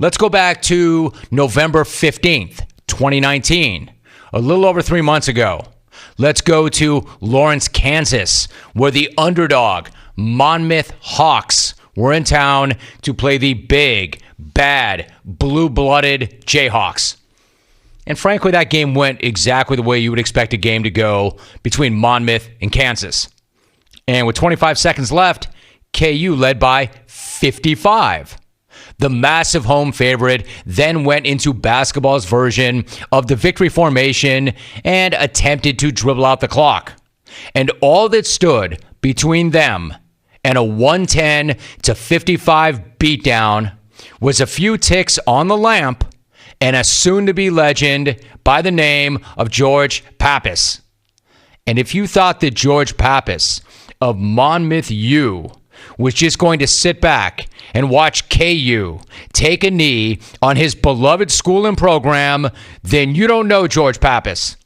Let's go back to November 15th, 2019, a little over 3 months ago. Let's go to Lawrence, Kansas, where the underdog Monmouth Hawks were in town to play the big, bad, blue-blooded Jayhawks. And frankly, that game went exactly the way you would expect a game to go between Monmouth and Kansas. And with 25 seconds left, KU led by 55. The massive home favorite then went into basketball's version of the victory formation and attempted to dribble out the clock. And all that stood between them and a 110 to 55 beatdown was a few ticks on the lamp and a soon-to-be legend by the name of George Papas. And if you thought that George Papas of Monmouth U was just going to sit back and watch KU take a knee on his beloved school and program, then you don't know George Papas.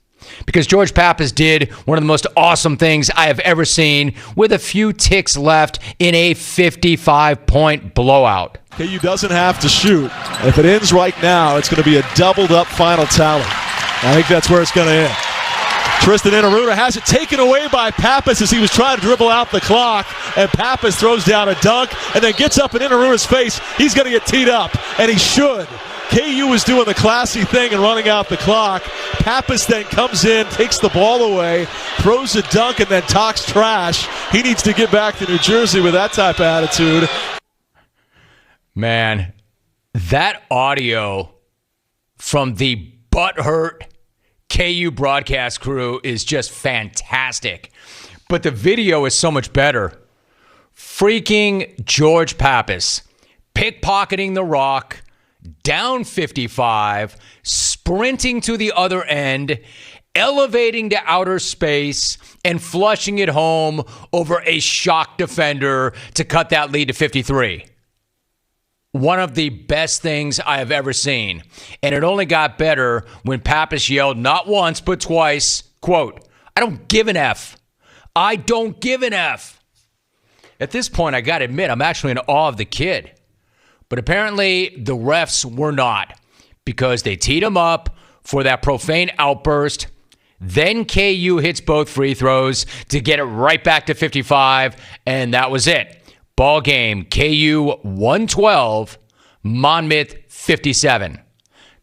Because George Papas did one of the most awesome things I have ever seen with a few ticks left in a 55-point blowout. KU doesn't have to shoot. If it ends right now, it's going to be a doubled-up final tally. I think that's where it's going to end. Tristan Inaruta has it taken away by Papas as he was trying to dribble out the clock, and Papas throws down a dunk and then gets up in Inaruta's face. He's going to get teed up, and he should. KU is doing the classy thing and running out the clock. Papas then comes in, takes the ball away, throws a dunk, and then talks trash. He needs to get back to New Jersey with that type of attitude. Man, that audio from the butthurt KU broadcast crew is just fantastic. But the video is so much better. Freaking George Papas pickpocketing the rock, down 55, sprinting to the other end, elevating to outer space, and flushing it home over a shock defender to cut that lead to 53. One of the best things I have ever seen. And it only got better when Papas yelled not once but twice, quote, "I don't give an F. I don't give an F." At this point, I got to admit, I'm actually in awe of the kid. But apparently the refs were not, because they teed him up for that profane outburst. Then KU hits both free throws to get it right back to 55, and that was it. Ball game, KU 112, Monmouth 57.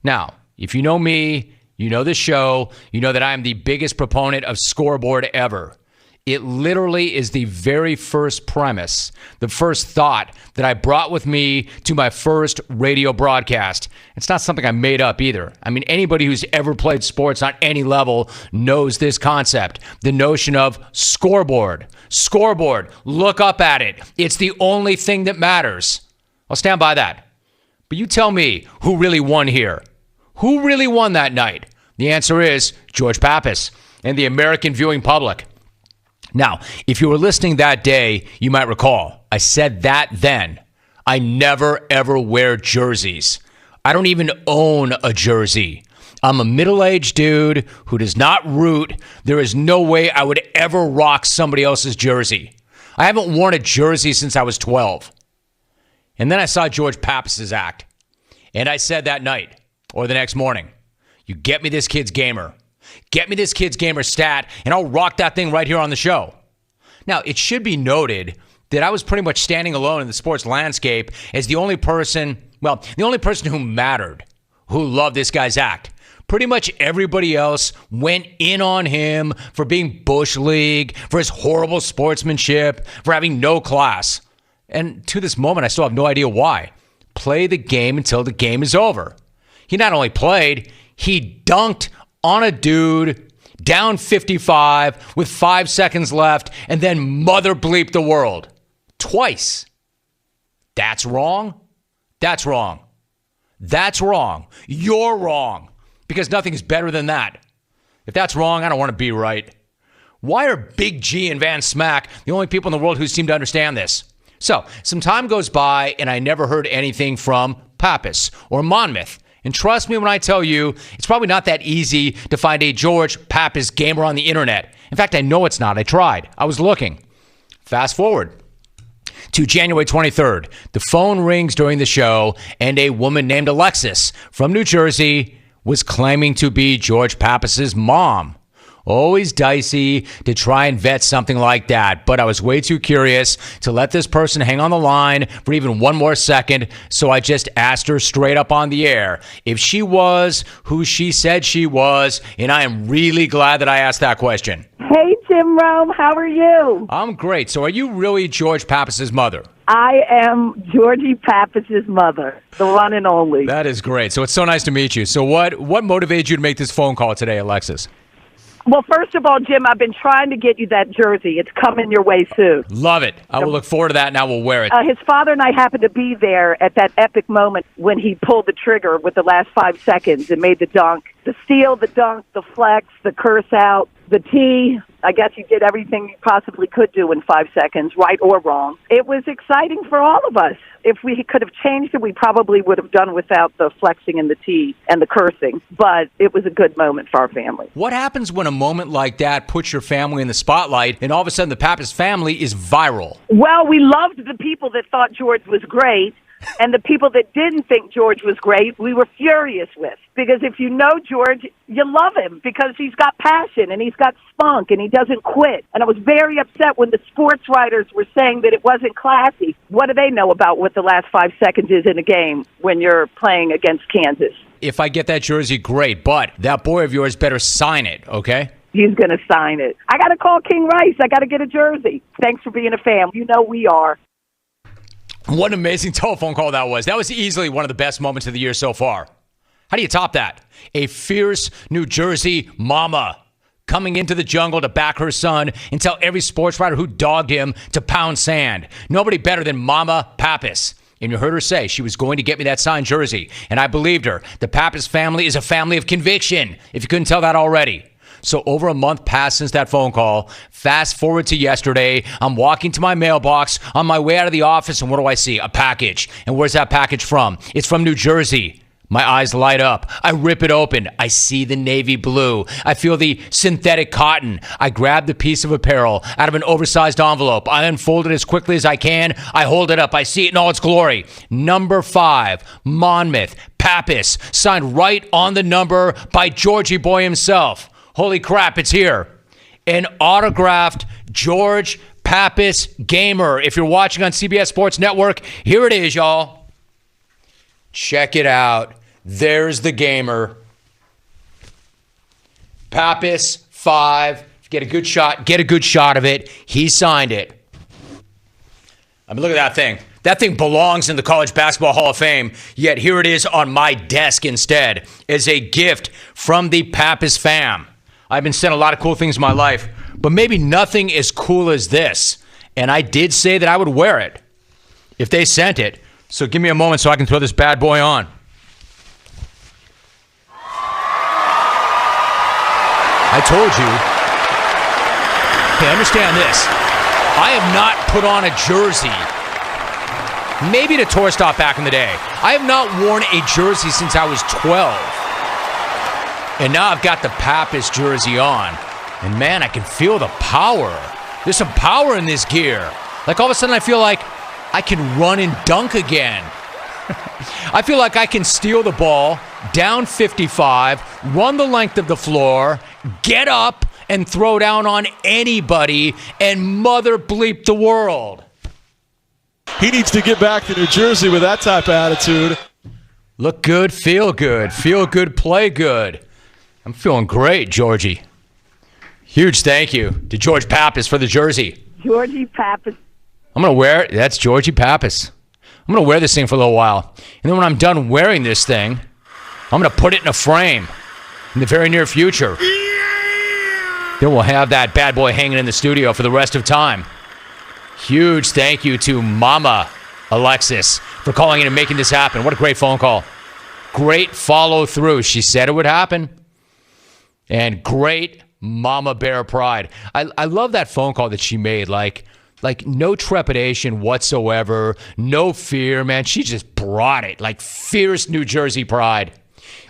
Now, if you know me, you know the show, you know that I am the biggest proponent of scoreboard ever. It literally is the very first premise, the first thought that I brought with me to my first radio broadcast. It's not something I made up either. I mean, anybody who's ever played sports on any level knows this concept. The notion of scoreboard. Scoreboard. Look up at it. It's the only thing that matters. I'll stand by that. But you tell me who really won here. Who really won that night? The answer is George Papas and the American viewing public. Now, if you were listening that day, you might recall I said that then. I never, ever wear jerseys. I don't even own a jersey. I'm a middle-aged dude who does not root. There is no way I would ever rock somebody else's jersey. I haven't worn a jersey since I was 12. And then I saw George Papas's act. And I said that night, or the next morning, you get me this kid's gamer. Get me this kid's gamer stat, and I'll rock that thing right here on the show. Now, it should be noted that I was pretty much standing alone in the sports landscape as the only person who mattered, who loved this guy's act. Pretty much everybody else went in on him for being Bush League, for his horrible sportsmanship, for having no class. And to this moment, I still have no idea why. Play the game until the game is over. He not only played, he dunked on a dude down 55 with 5 seconds left and then mother bleep the world. Twice. That's wrong? That's wrong. That's wrong. You're wrong. Because nothing is better than that. If that's wrong, I don't want to be right. Why are Big G and Van Smack the only people in the world who seem to understand this? So, some time goes by and I never heard anything from Papas or Monmouth. And trust me when I tell you, it's probably not that easy to find a George Papas gamer on the internet. In fact, I know it's not. I tried. I was looking. Fast forward. to January 23rd. The phone rings during the show, and a woman named Alexis from New Jersey was claiming to be George Papas's mom. Always dicey to try and vet something like that, but I was way too curious to let this person hang on the line for even one more second, so I just asked her straight up on the air if she was who she said she was, and I am really glad that I asked that question. Hey, Jim Rome, how are you? I'm great. So are you really George Papas's mother? I am Georgie Papas's mother, the one and only. That is great. So it's so nice to meet you. So what motivated you to make this phone call today, Alexis? Well, first of all, Jim, I've been trying to get you that jersey. It's coming your way soon. Love it. I will look forward to that, and I will wear it. His father and I happened to be there at that epic moment when he pulled the trigger with the last 5 seconds and made the dunk. The steal, the dunk, the flex, the curse out, the tee. I guess he did everything he possibly could do in 5 seconds, right or wrong. It was exciting for all of us. If we could have changed it, we probably would have done without the flexing and the tee and the cursing. But it was a good moment for our family. What happens when a moment like that puts your family in the spotlight and all of a sudden the Pappas family is viral? Well, we loved the people that thought George was great. And the people that didn't think George was great, we were furious with. Because if you know George, you love him because he's got passion and he's got spunk and he doesn't quit. And I was very upset when the sports writers were saying that it wasn't classy. What do they know about what the last 5 seconds is in a game when you're playing against Kansas? If I get that jersey, great. But that boy of yours better sign it, okay? He's going to sign it. I got to call King Rice. I got to get a jersey. Thanks for being a fan. You know we are. What an amazing telephone call that was. That was easily one of the best moments of the year so far. How do you top that? A fierce New Jersey mama coming into the jungle to back her son and tell every sports writer who dogged him to pound sand. Nobody better than Mama Papas. And you heard her say she was going to get me that signed jersey. And I believed her. The Papas family is a family of conviction, if you couldn't tell that already. So over a month passed since that phone call. Fast forward to yesterday. I'm walking to my mailbox on my way out of the office, and what do I see? A package. And where's that package from? It's from New Jersey. My eyes light up. I rip it open. I see the navy blue. I feel the synthetic cotton. I grab the piece of apparel out of an oversized envelope. I unfold it as quickly as I can. I hold it up. I see it in all its glory. Number 5, Monmouth, Papas, signed right on the number by Georgie Boy himself. Holy crap, it's here. An autographed George Pappas gamer. If you're watching on CBS Sports Network, here it is, y'all. Check it out. There's the gamer. Pappas 5. Get a good shot of it. He signed it. I mean, look at that thing. That thing belongs in the College Basketball Hall of Fame, yet here it is on my desk instead as a gift from the Pappas fam. I've been sent a lot of cool things in my life, but maybe nothing as cool as this. And I did say that I would wear it if they sent it. So give me a moment so I can throw this bad boy on. I told you. Hey, understand this. I have not put on a jersey. Maybe the tour stop back in the day. I have not worn a jersey since I was 12. And now I've got the Pappas jersey on. And man, I can feel the power. There's some power in this gear. Like all of a sudden I feel like I can run and dunk again. I feel like I can steal the ball, down 55, run the length of the floor, get up and throw down on anybody and mother bleep the world. He needs to get back to New Jersey with that type of attitude. Look good, feel good, play good. I'm feeling great, Georgie. Huge thank you to George Pappas for the jersey. Georgie Pappas. I'm going to wear it. That's Georgie Pappas. I'm going to wear this thing for a little while. And then when I'm done wearing this thing, I'm going to put it in a frame in the very near future. Then we'll have that bad boy hanging in the studio for the rest of time. Huge thank you to Mama Alexis for calling in and making this happen. What a great phone call. Great follow through. She said it would happen. And great Mama Bear pride. I love that phone call that she made. Like no trepidation whatsoever. No fear, man. She just brought it. Like fierce New Jersey pride.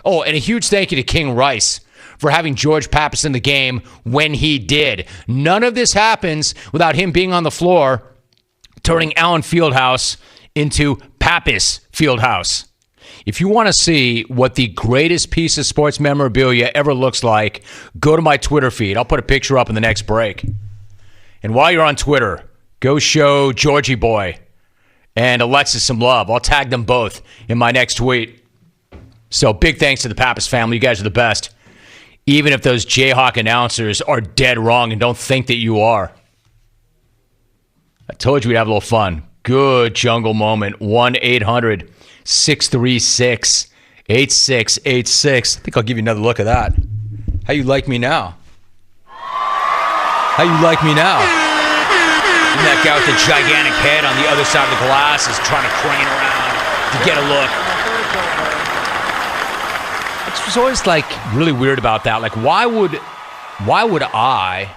Oh, and a huge thank you to King Rice for having George Pappas in the game when he did. None of this happens without him being on the floor turning Allen Fieldhouse into Papas Fieldhouse. If you want to see what the greatest piece of sports memorabilia ever looks like, go to my Twitter feed. I'll put a picture up in the next break. And while you're on Twitter, go show Georgie Boy and Alexis some love. I'll tag them both in my next tweet. So big thanks to the Papas family. You guys are the best. Even if those Jayhawk announcers are dead wrong and don't think that you are. I told you we'd have a little fun. Good jungle moment. 1-800-636-8686. I think I'll give you another look at that. How you like me now? How you like me now? And that guy with the gigantic head on the other side of the glass is trying to crane around to get a look. I was always like really weird about that. Like, why would I?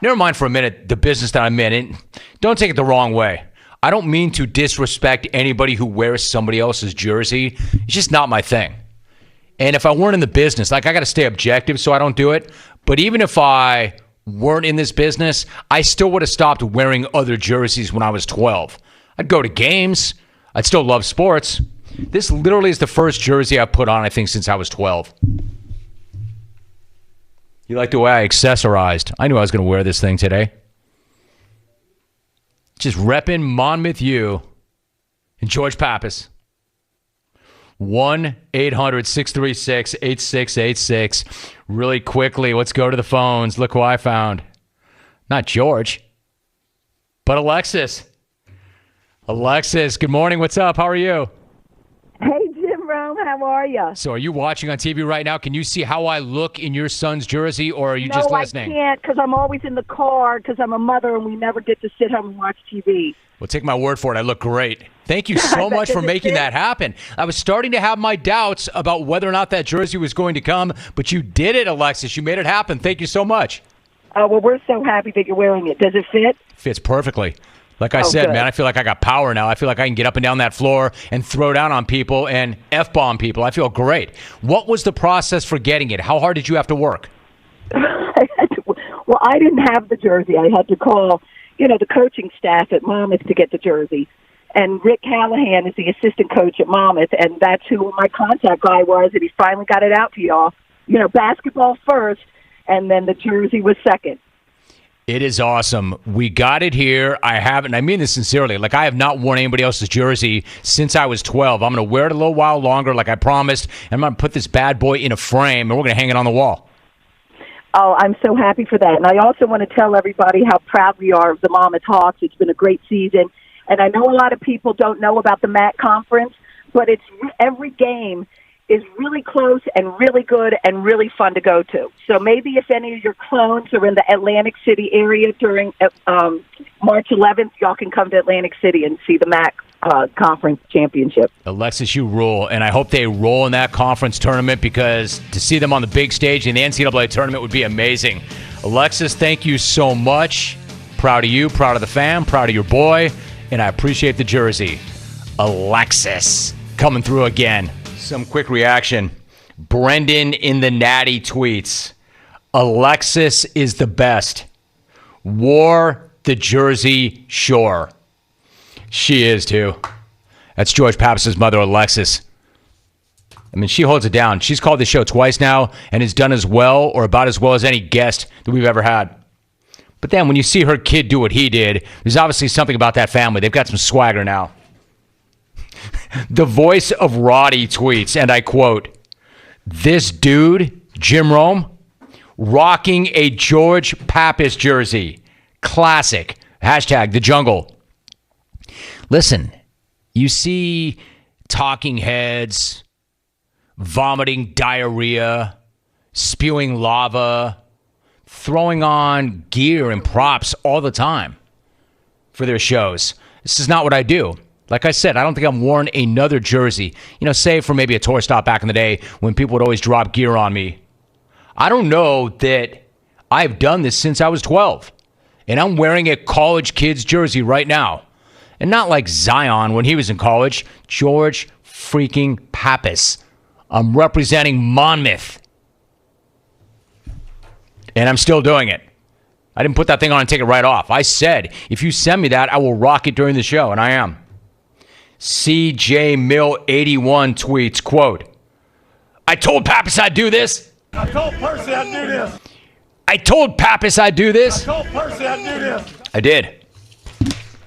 Never mind for a minute the business that I'm in. And don't take it the wrong way. I don't mean to disrespect anybody who wears somebody else's jersey. It's just not my thing. And if I weren't in the business, like I got to stay objective so I don't do it. But even if I weren't in this business, I still would have stopped wearing other jerseys when I was 12. I'd go to games. I'd still love sports. This literally is the first jersey I've put on, I think, since I was 12. You like the way I accessorized? I knew I was going to wear this thing today. Just repping Monmouth U and George Papas. 1-800-636-8686. Really quickly, let's go to the phones. Look who I found. Not George, but Alexis. Alexis, good morning. What's up? How are you? Hey, Jim Rome, how are you? So are you watching on TV right now? Can you see how I look in your son's jersey, or are you just listening? No, I can't, because I'm always in the car, because I'm a mother, and we never get to sit home and watch TV. Well, take my word for it. I look great. Thank you so much for making that happen. I was starting to have my doubts about whether or not that jersey was going to come, but you did it, Alexis. You made it happen. Thank you so much. Oh, well, we're so happy that you're wearing it. Does it fit? Fits perfectly. Like I said, good. man, I feel like I got power now. I feel like I can get up and down that floor and throw down on people and F-bomb people. I feel great. What was the process for getting it? How hard did you have to work? Well, I didn't have the jersey. I had to call, the coaching staff at Monmouth to get the jersey. And Rick Callahan is the assistant coach at Monmouth, and that's who my contact guy was, and he finally got it out to y'all. Basketball first, and then the jersey was second. It is awesome. We got it here. I haven't, I mean this sincerely, like I have not worn anybody else's jersey since I was 12. I'm going to wear it a little while longer like I promised, and I'm going to put this bad boy in a frame, and we're going to hang it on the wall. Oh, I'm so happy for that. And I also want to tell everybody how proud we are of the Monmouth Hawks. It's been a great season. And I know a lot of people don't know about the MAC conference, but every game is really close and really good and really fun to go to. So maybe if any of your clones are in the Atlantic City area during March 11th, y'all can come to Atlantic City and see the MAC conference championship. Alexis, you rule, and I hope they roll in that conference tournament, because to see them on the big stage in the NCAA tournament would be amazing. Alexis, thank you so much. Proud of you, proud of the fam, proud of your boy, and I appreciate the jersey. Alexis, coming through again. Some quick reaction. Brendan in the Natty tweets, Alexis is the best. Wore the jersey, sure. She is, too. That's George Papas' mother, Alexis. I mean, she holds it down. She's called the show twice now and has done as well or about as well as any guest that we've ever had. But then when you see her kid do what he did, there's obviously something about that family. They've got some swagger now. The voice of Roddy tweets, and I quote, this dude, Jim Rome, rocking a George Papas jersey. Classic. Hashtag the jungle. Listen, you see talking heads, vomiting diarrhea, spewing lava, throwing on gear and props all the time for their shows. This is not what I do. Like I said, I don't think I've worn another jersey, save for maybe a tour stop back in the day when people would always drop gear on me. I don't know that I've done this since I was 12, and I'm wearing a college kid's jersey right now. And not like Zion when he was in college. George freaking Papas. I'm representing Monmouth. And I'm still doing it. I didn't put that thing on and take it right off. I said, if you send me that, I will rock it during the show, and I am. CJ Mill 81 tweets, quote, I told Papas I'd do this. I told Percy I'd do this. I told Papas I'd do this. I told Percy I'd do this. I did.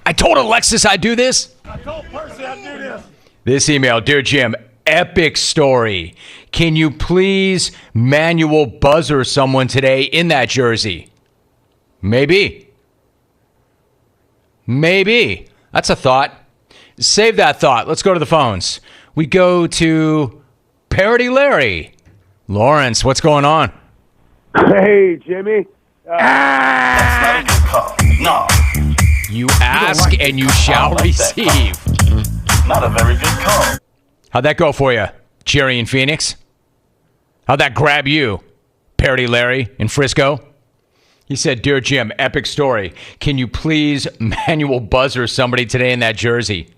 I told Alexis I'd do this. I told Percy I'd do this. This email, Dear Jim, epic story. Can you please manual buzzer someone today in that jersey? Maybe. That's a thought. Save that thought. Let's go to the phones. We go to Parody Larry. Lawrence, what's going on? Hey, Jimmy. That's not a good call. No. You ask and you shall receive. Not a very good call. How'd that go for you, Jerry in Phoenix? How'd that grab you, Parody Larry in Frisco? He said, Dear Jim, epic story. Can you please manual buzzer somebody today in that jersey?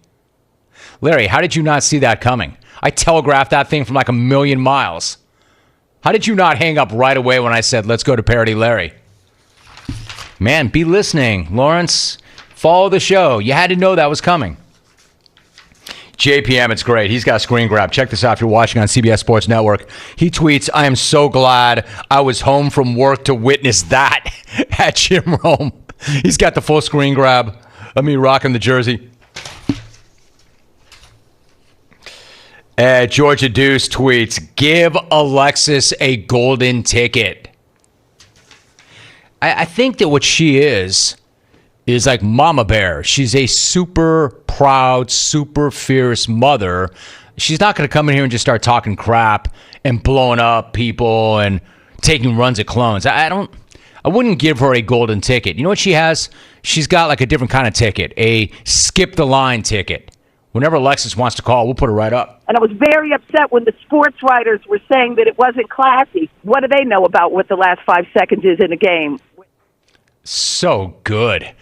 Larry, how did you not see that coming? I telegraphed that thing from like a million miles. How did you not hang up right away when I said, let's go to Parody Larry? Man, be listening, Lawrence. Follow the show. You had to know that was coming. JPM, it's great. He's got a screen grab. Check this out if you're watching on CBS Sports Network. He tweets, I am so glad I was home from work to witness that at Jim Rome. He's got the full screen grab of me rocking the jersey. Georgia Deuce tweets, give Alexis a golden ticket. I think that what she is like Mama Bear. She's a super proud, super fierce mother. She's not going to come in here and just start talking crap and blowing up people and taking runs at clones. I wouldn't give her a golden ticket. You know what she has? She's got like a different kind of ticket, a skip the line ticket. Whenever Alexis wants to call, we'll put her right up. And I was very upset when the sports writers were saying that it wasn't classy. What do they know about what the last 5 seconds is in a game? So good.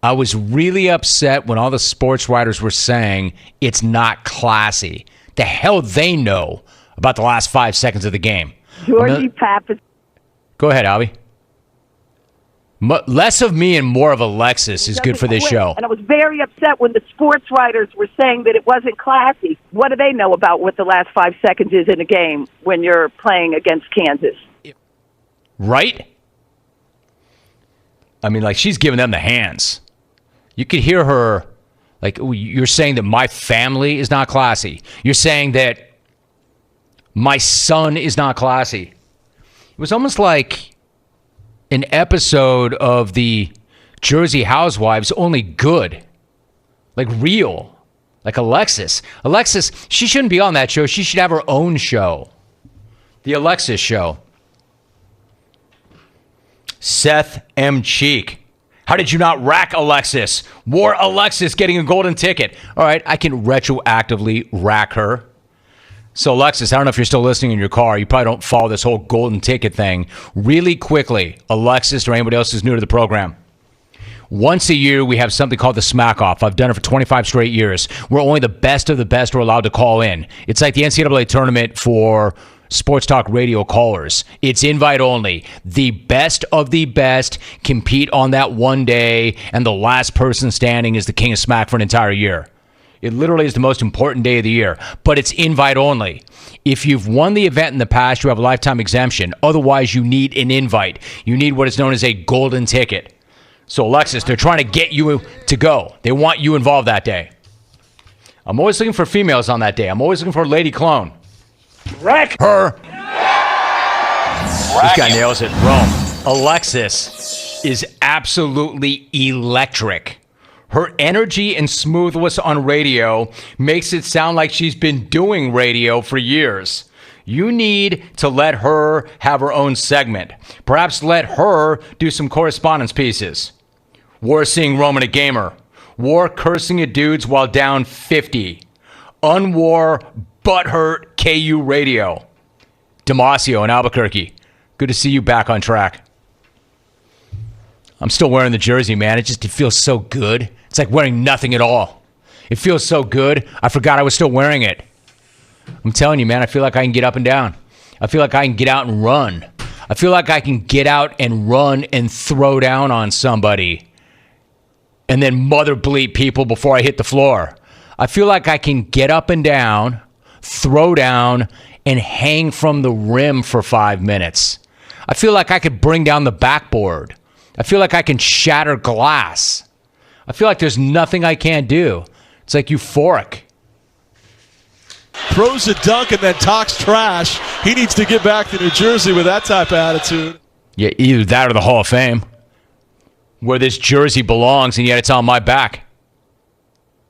I was really upset when all the sports writers were saying it's not classy. The hell they know about the last 5 seconds of the game. Georgie Papas. Go ahead, Albie. Less of me and more of Alexis is good for this show. And I was very upset when the sports writers were saying that it wasn't classy. What do they know about what the last 5 seconds is in a game when you're playing against Kansas? Right? I mean, like, she's giving them the hands. You could hear her, like, you're saying that my family is not classy. You're saying that my son is not classy. It was almost like an episode of the Jersey Housewives, only good. Like real. Like Alexis. Alexis, she shouldn't be on that show. She should have her own show. The Alexis Show. Seth M. Cheek. How did you not rack Alexis? Wore Alexis getting a golden ticket. All right, I can retroactively rack her. So, Alexis, I don't know if you're still listening in your car. You probably don't follow this whole golden ticket thing. Really quickly, Alexis or anybody else who's new to the program. Once a year, we have something called the Smack Off. I've done it for 25 straight years. Where only the best of the best are allowed to call in. It's like the NCAA tournament for sports talk radio callers. It's invite only. The best of the best compete on that one day, and the last person standing is the king of smack for an entire year. It literally is the most important day of the year, but it's invite only. If you've won the event in the past, you have a lifetime exemption. Otherwise, you need an invite. You need what is known as a golden ticket. So, Alexis, they're trying to get you to go. They want you involved that day. I'm always looking for females on that day. I'm always looking for a lady clone. Wreck her. This guy nails it. Rome. Alexis is absolutely electric. Her energy and smoothness on radio makes it sound like she's been doing radio for years. You need to let her have her own segment. Perhaps let her do some correspondence pieces. War seeing Roman a gamer. War cursing at dudes while down 50. Unwar butthurt KU radio. Damasio in Albuquerque. Good to see you back on track. I'm still wearing the jersey, man. It feels so good. It's like wearing nothing at all. It feels so good. I forgot I was still wearing it. I'm telling you, man, I feel like I can get up and down. I feel like I can get out and run. I feel like I can get out and run and throw down on somebody and then mother bleep people before I hit the floor. I feel like I can get up and down, throw down, and hang from the rim for 5 minutes. I feel like I could bring down the backboard. I feel like I can shatter glass. I feel like there's nothing I can't do. It's like euphoric. Throws a dunk and then talks trash. He needs to get back to New Jersey with that type of attitude. Yeah, either that or the Hall of Fame, where this jersey belongs, and yet it's on my back.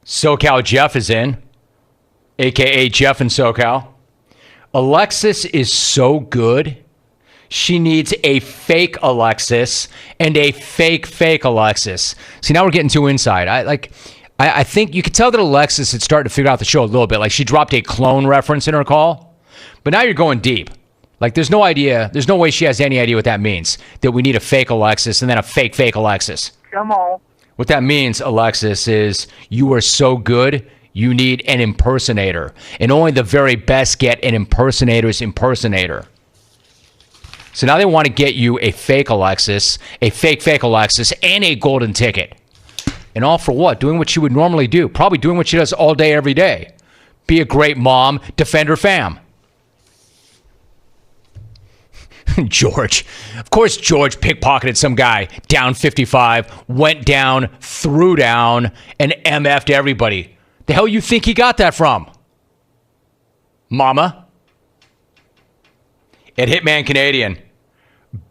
SoCal Jeff is in, a.k.a. Jeff in SoCal. Alexis is so good. She needs a fake Alexis and a fake Alexis. See, now we're getting too inside. I think you could tell that Alexis had started to figure out the show a little bit. Like, she dropped a clone reference in her call. But now you're going deep. Like, there's no way she has any idea what that means. That we need a fake Alexis and then a fake Alexis. Come on. What that means, Alexis, is you are so good, you need an impersonator. And only the very best get an impersonator's impersonator. So now they want to get you a fake Alexis, a fake Alexis, and a golden ticket. And all for what? Doing what she would normally do. Probably doing what she does all day, every day. Be a great mom, defend her fam. George. Of course George pickpocketed some guy down 55, went down, threw down, and MF'd everybody. The hell you think he got that from? Mama? At Hitman Canadian,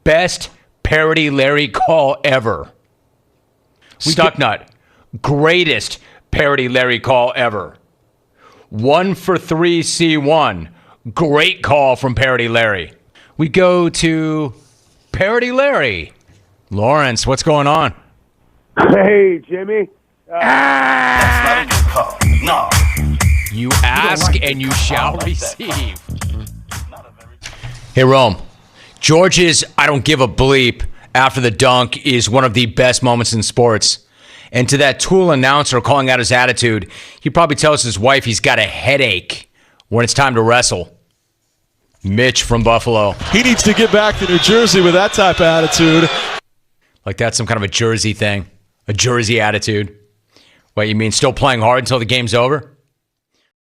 best Parody Larry call ever. Stucknut, greatest Parody Larry call ever. 1 for 3 C1, great call from Parody Larry. We go to Parody Larry. Lawrence, what's going on? Hey, Jimmy. That's not a good call. No. You ask and you shall receive. Hey, Rome. George's I don't give a bleep after the dunk is one of the best moments in sports. And to that Tool announcer calling out his attitude, he probably tells his wife he's got a headache when it's time to wrestle. Mitch from Buffalo. He needs to get back to New Jersey with that type of attitude. Like that's some kind of a Jersey thing. A Jersey attitude. What, you mean still playing hard until the game's over?